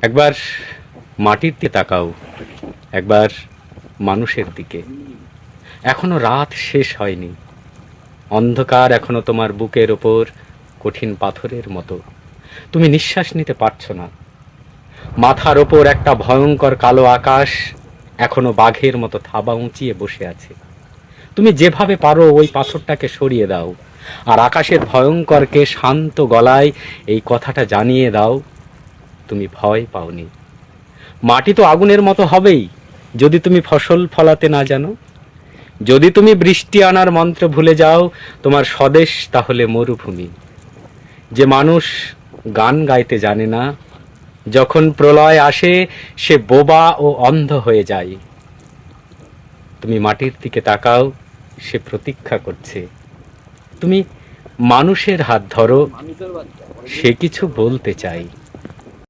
একবার মাটির দিকে তাকাও, একবার মানুষের দিকে। এখনো রাত শেষ হয়নি, অন্ধকার এখনো তোমার বুকের ওপর কঠিন পাথরের মতো। তুমি নিঃশ্বাস নিতে পারছো না। মাথার ওপর একটা ভয়ঙ্কর কালো আকাশ এখনো বাঘের মতো থাবা উঁচিয়ে বসে আছে। তুমি যেভাবে পারো ওই পাথরটাকে সরিয়ে দাও, আর আকাশের ভয়ঙ্করকে শান্ত গলায় এই কথাটা জানিয়ে দাও, তুমি ভয় পাওনি। মাটি তো আগুনের মতো হবেই যদি তুমি ফসল ফলাতে না জানো। যদি তুমি বৃষ্টি আনার মন্ত্র ভুলে যাও, তোমার স্বদেশ তাহলে মরুভূমি। যে মানুষ গান গাইতে জানে না, যখন প্রলয় আসে সে বোবা ও অন্ধ হয়ে যায়। তুমি মাটির দিকে তাকাও, সে প্রতীক্ষা করছে। তুমি মানুষের হাত ধরো, সে কিছু বলতে চায়।